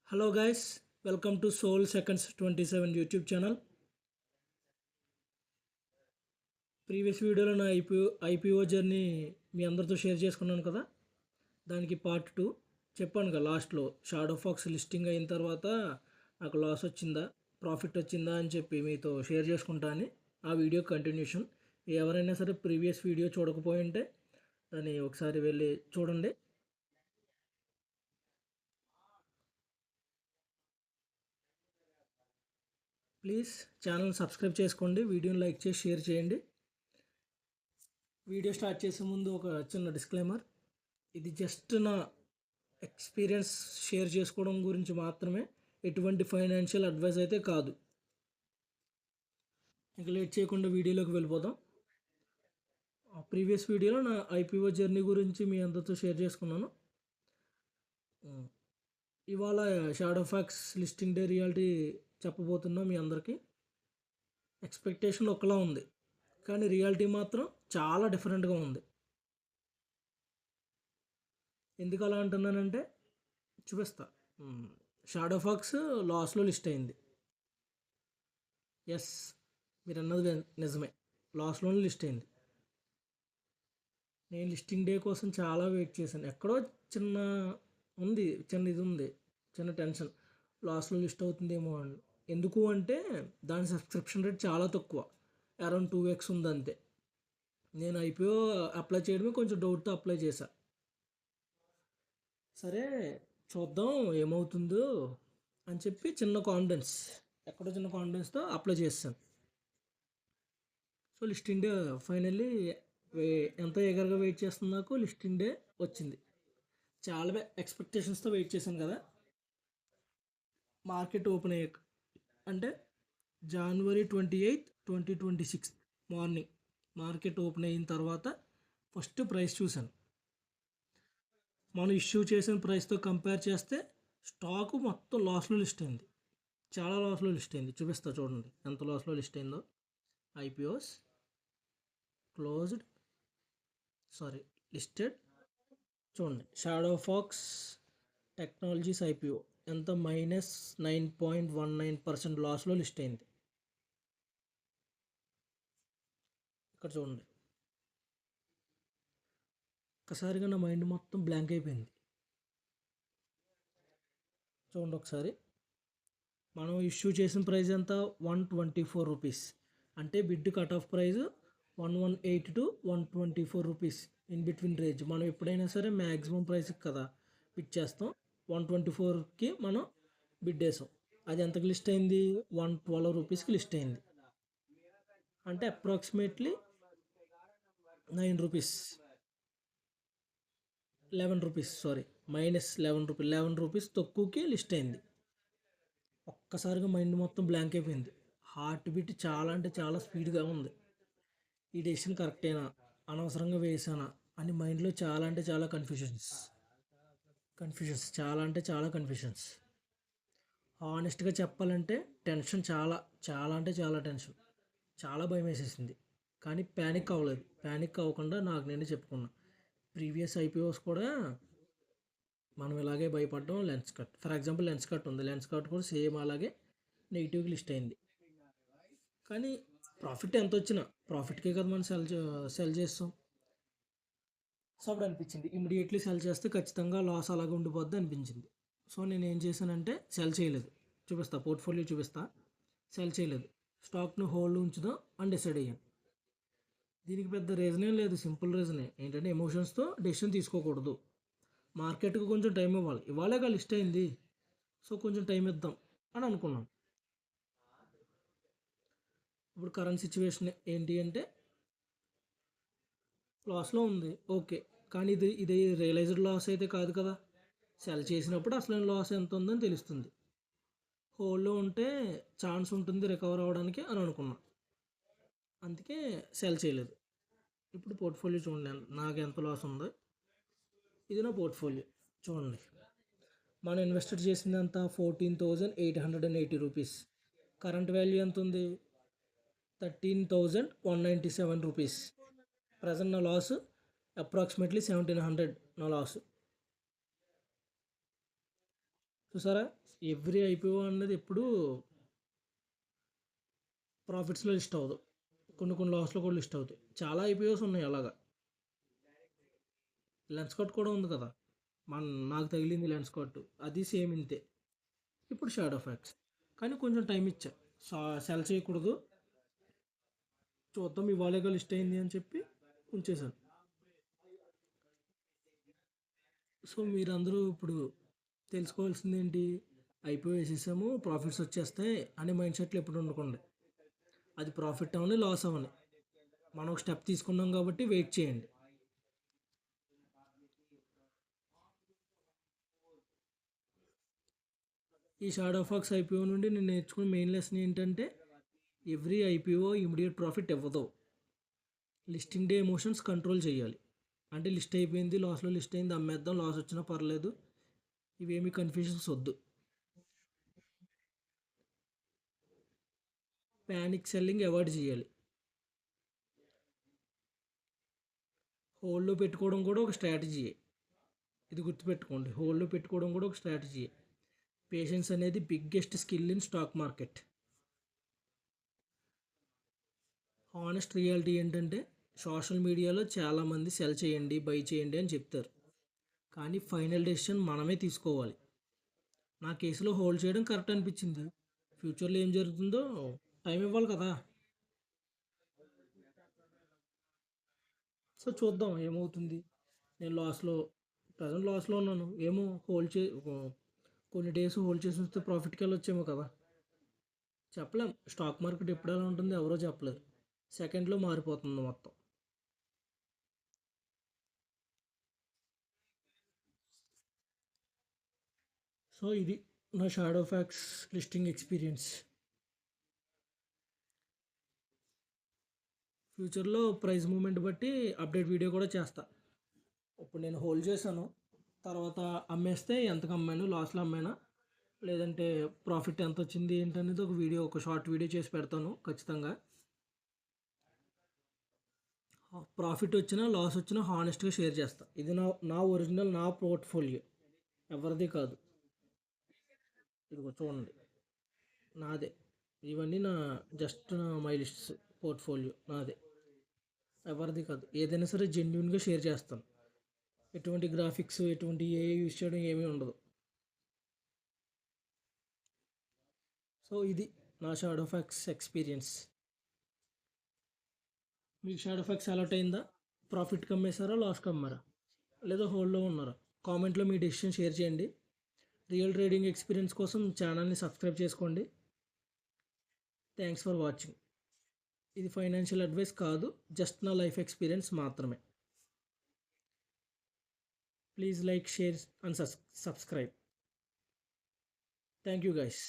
Hello guys, welcome to Soul Seconds 27 YouTube channel. Previous వీడియోలో నా IPO journey మీ అందరితో share చేసుకున్నాను కదా, దానికి పార్ట్ 2 చెప్పాను కదా. లాస్ట్లో షాడో ఫాక్స్ లిస్టింగ్ అయిన తర్వాత నాకు లాస్ వచ్చిందా ప్రాఫిట్ వచ్చిందా అని చెప్పి మీతో షేర్ చేసుకుంటా అని. ఆ వీడియో కంటిన్యూషన్. ఎవరైనా సరే ప్రీవియస్ వీడియో చూడకపోయి ఉంటే దాన్ని ఒకసారి వెళ్ళి చూడండి. ప్లీజ్ ఛానల్ సబ్స్క్రైబ్ చేసుకోండి, వీడియోని లైక్ చేసి షేర్ చేయండి. వీడియో స్టార్ట్ చేసే ముందు ఒక చిన్న డిస్క్లైమర్. ఇది జస్ట్ నా ఎక్స్పీరియన్స్ షేర్ చేసుకోవడం గురించి మాత్రమే, ఎటువంటి ఫైనాన్షియల్ అడ్వైస్ అయితే కాదు. ఇంకా లేట్ చేయకుండా వీడియోలోకి వెళ్ళిపోదాం. ప్రీవియస్ వీడియోలో నా ఐపీఓ జర్నీ గురించి మీ అందరితో షేర్ చేసుకున్నాను. ఇవాళ Shadowfax listing day reality చెప్పబోతున్నా మీ అందరికీ. ఎక్స్పెక్టేషన్ ఒకలా ఉంది, కానీ రియాలిటీ మాత్రం చాలా డిఫరెంట్గా ఉంది. ఎందుకు అలా అంటున్నానంటే చూపిస్తా. షాడో ఫాక్స్ లాస్లో లిస్ట్ అయింది. ఎస్, మీరు అన్నది నిజమే, లాస్లోనే లిస్ట్ అయింది. నేను లిస్టింగ్ డే కోసం చాలా వెయిట్ చేశాను. ఎక్కడో చిన్న ఇది ఉంది, చిన్న టెన్షన్, లాస్ట్లో లిస్ట్ అవుతుందేమో అని. ఎందుకు అంటే దాని సబ్స్క్రిప్షన్ రేట్ చాలా తక్కువ, అరౌండ్ 2x ఉంది అంతే. నేను ఐపీఓ అప్లై చేయడమే కొంచెం డౌట్తో అప్లై చేశా. సరే చూద్దాం ఏమవుతుందో అని చెప్పి చిన్న కాన్ఫిడెన్స్తో అప్లై చేశాను. సో లిస్టింగ్ డే ఫైనల్లీ ఎంత ఎగరగా వెయిట్ చేస్తుంది, నాకు లిస్టింగ్ డే వచ్చింది. చాలా ఎక్స్పెక్టేషన్స్తో వెయిట్ చేశాను కదా. మార్కెట్ ఓపెన్ అయ్యాక అంటే January 28, 2026 మార్నింగ్ మార్కెట్ ఓపెన్ అయిన తర్వాత ఫస్ట్ ప్రైస్ చూశాను. మనం ఇష్యూ చేసిన ప్రైస్తో కంపేర్ చేస్తే స్టాకు మొత్తం లాస్లో లిస్ట్ అయింది, చాలా లాస్లో లిస్ట్ అయింది. చూపిస్తా చూడండి ఎంత లాస్లో లిస్ట్ అయిందో. ఐపీఓస్ లిస్టెడ్ చూడండి. షాడో ఫాక్స్ టెక్నాలజీస్ ఐపీఓ ఎంత -9.19% లాస్లో లిస్ట్ అయింది. ఇక్కడ చూడండి, ఒక్కసారిగా నా మైండ్ మొత్తం బ్లాంక్ అయిపోయింది. చూడండి ఒకసారి, మనం ఇష్యూ చేసిన ప్రైస్ ఎంత, 124 రూపీస్. అంటే bid cut off price 118 to 124 rupees, in between range. మనం ఎప్పుడైనా సరే మ్యాక్సిమం ప్రైస్కి కదా బిడ్ చేస్తాం. 124కి మనం బిడ్ వేసాం. అది ఎంతకి లిస్ట్ అయింది, 112 రూపీస్కి లిస్ట్ అయింది. అంటే అప్రాక్సిమేట్లీ 9 రూపీస్, 11 రూపీస్, -11 రూపీస్ తక్కువకి లిస్ట్ అయింది. ఒక్కసారిగా మైండ్ మొత్తం బ్లాంక్ అయిపోయింది. హార్ట్ బీట్ చాలా అంటే చాలా స్పీడ్గా ఉంది. ఈ డెసిషన్ కరెక్టేనా, అనవసరంగా వేసానా అని మైండ్లో చాలా అంటే చాలా కన్ఫ్యూజన్స్, చాలా అంటే చాలా కన్ఫ్యూజన్స్. హానెస్ట్గా చెప్పాలంటే టెన్షన్, చాలా చాలా అంటే చాలా టెన్షన్, చాలా భయం వేసేసింది. కానీ ప్యానిక్ అవ్వలేదు. ప్యానిక్ అవ్వకుండా నాకు నేను చెప్పుకున్నా. ప్రీవియస్ ఐపీఓస్ కూడా మనం ఇలాగే భయపడ్డాం. ఫర్ ఎగ్జాంపుల్ లెన్స్ కట్ ఉంది, లెన్స్ కట్ కూడా సేమ్ అలాగే నెగిటివ్కి లిస్ట్ అయింది. కానీ ప్రాఫిట్ ఎంత వచ్చినా ప్రాఫిట్కే కదా మనం సెల్ చేస్తాం. సో అప్పుడు అనిపించింది ఇమీడియట్లీ సెల్ చేస్తే ఖచ్చితంగా లాస్ అలాగే ఉండిపోద్ది అనిపించింది. సో నేను ఏం చేశానంటే సెల్ చేయలేదు. పోర్ట్ఫోలియో చూపిస్తా. సెల్ చేయలేదు, స్టాక్ను హోల్డ్ ఉంచుదాం అని డిసైడ్ అయ్యాను. దీనికి పెద్ద రీజన్ ఏం లేదు, సింపుల్ రీజనే. ఏంటంటే ఎమోషన్స్తో డెసిషన్ తీసుకోకూడదు. మార్కెట్కి కొంచెం టైం ఇవ్వాలి. ఇవాళగా లిస్ట్ అయింది, సో కొంచెం టైం ఇద్దాం అని అనుకున్నాం. ఇప్పుడు కరెంట్ సిచ్యువేషన్ ఏంటి అంటే లాస్లో ఉంది, ఓకే. కానీ ఇది రియలైజ్డ్ లాస్ అయితే కాదు కదా. సెల్ చేసినప్పుడు అసలు లాస్ ఎంత ఉందని తెలుస్తుంది. హోల్డ్లో ఉంటే ఛాన్స్ ఉంటుంది రికవర్ అవ్వడానికి అని అనుకున్నాం. అందుకే సెల్ చేయలేదు. ఇప్పుడు పోర్ట్ఫోలియో చూడండి, నాకు ఎంత లాస్ ఉందో. ఇది నా పోర్ట్ఫోలియో చూడండి. మనం ఇన్వెస్టర్ చేసింది అంతా 14,880 రూపీస్. కరెంట్ వాల్యూ ఎంత ఉంది, 13,197 రూపీస్. ప్రజెంట్ నా లాస్ అప్రాక్సిమేట్లీ 1,700 నా లాస్. చూసారా, ఎవ్రీ ఐపీఓ అనేది ఎప్పుడు ప్రాఫిట్స్లో లిస్ట్ అవ్వదు, కొన్ని కొన్ని లాస్లో కూడా లిస్ట్ అవుతాయి. చాలా ఐపీఓస్ ఉన్నాయి అలాగా. లెన్స్ కట్ కూడా ఉంది కదా, మన నాకు తగిలింది లెన్స్ కట్, అది సేమ్ ఇంతే. ఇప్పుడు షాడో ఫ్యాక్స్, కానీ కొంచెం టైం ఇచ్చా, సెల్ చేయకూడదు, చూద్దాం ఇవాళగా లిస్ట్ అయింది అని చెప్పి ఉంచేసాను. సో మీరందరూ ఇప్పుడు తెలుసుకోవాల్సింది ఏంటి, ఐపీఓ వేసేసాము ప్రాఫిట్స్ వచ్చేస్తాయి అనే మైండ్ సెట్లు ఎప్పుడు ఉండకండి. అది ప్రాఫిట్ అవని లాస్ అవని, మనం ఒక స్టెప్ తీసుకున్నాం కాబట్టి వెయిట్ చేయండి. ఈ షాడో ఫాక్స్ ఐపీఓ నుండి నేను నేర్చుకున్న మెయిన్ లెసన్ ఏంటంటే, ఎవ్రీ ఐపీఓ ఇమీడియట్ ప్రాఫిట్ ఇవ్వదు. లిస్టింగ్ డే ఎమోషన్స్ కంట్రోల్ చేయాలి. అంటే లిస్ట్ అయిపోయింది, లాస్లో లిస్ట్ అయింది, అమ్మేద్దాం, లాస్ వచ్చినా పర్లేదు, ఇవేమి కన్ఫ్యూజన్స్ వద్దు. ప్యానిక్ సెల్లింగ్ అవాయిడ్ చేయాలి. హోల్డ్లో పెట్టుకోవడం కూడా ఒక స్ట్రాటజీయే, ఇది గుర్తుపెట్టుకోండి, హోల్డ్లో పెట్టుకోవడం కూడా ఒక స్ట్రాటజీయే. పేషెన్స్ అనేది biggest skill in stock market. Honest reality ఏంటంటే, సోషల్ మీడియాలో చాలామంది సెల్ చేయండి, బై చేయండి అని చెప్తారు, కానీ ఫైనల్ డెసిషన్ మనమే తీసుకోవాలి. నా కేసులో హోల్డ్ చేయడం కరెక్ట్ అనిపించింది, ఫ్యూచర్లో ఏం జరుగుతుందో టైం ఇవ్వాలి కదా. సో చూద్దాం ఏమవుతుంది. నేను లాస్లో, ప్రజెంట్ లాస్లో ఉన్నాను, ఏమో కొన్ని డేస్ హోల్డ్ చేసి వస్తే ప్రాఫిట్కి వెళ్ళొచ్చేమో కదా, చెప్పలేం. స్టాక్ మార్కెట్ ఎప్పుడు ఎలా ఉంటుంది ఎవరో చెప్పలేరు, సెకండ్లో మారిపోతుంది మొత్తం. సో ఇది నా షాడో ఫ్యాక్స్ లిస్టింగ్ ఎక్స్పీరియన్స్. ఫ్యూచర్లో ప్రైస్ మూమెంట్ బట్టి అప్డేట్ వీడియో కూడా చేస్తా. ఇప్పుడు నేను హోల్డ్ చేశాను, తర్వాత అమ్మేస్తే ఎంతకు అమ్మాను, లాస్లో అమ్మానా, లేదంటే ప్రాఫిట్ ఎంత వచ్చింది ఏంటనేది ఒక వీడియో, ఒక షార్ట్ వీడియో చేసి పెడతాను ఖచ్చితంగా. ప్రాఫిట్ వచ్చినా లాస్ వచ్చినా హానెస్ట్గా షేర్ చేస్తా. ఇది నా ఒరిజినల్, నా పోర్ట్ఫోలియో, ఎవరిది కాదు. ఇదిగో చూడండి, నాదే. ఇవన్నీ నా జస్ట్ నా మై లిస్ట్స్, పోర్ట్ఫోలియో నాదే, ఎవరిది కాదు. ఏదైనా సరే జెన్యున్గా షేర్ చేస్తాను, ఎటువంటి గ్రాఫిక్స్ ఎటువంటి ఏ యూజ్ చేయడం ఏమీ ఉండదు. సో ఇది నా షాడో ఫ్యాక్స్ ఎక్స్పీరియన్స్. మీకు షాడో ఫ్యాక్స్ అలర్ట్ అయిందా? ప్రాఫిట్ కమ్మేశారా, లాస్ కమ్మారా, లేదా హోల్డ్లో ఉన్నారా? కామెంట్లో మీ డెసిషన్ షేర్ చేయండి. రియల్ ట్రేడింగ్ ఎక్స్పీరియన్స్ కోసం ఛానల్ని సబ్స్క్రైబ్ చేసుకోండి. Thanks for watching. ఇది ఫైనాన్షియల్ అడ్వైస్ కాదు, జస్ట్ నా లైఫ్ ఎక్స్పీరియన్స్ మాత్రమే. Please like, share and subscribe. Thank you guys.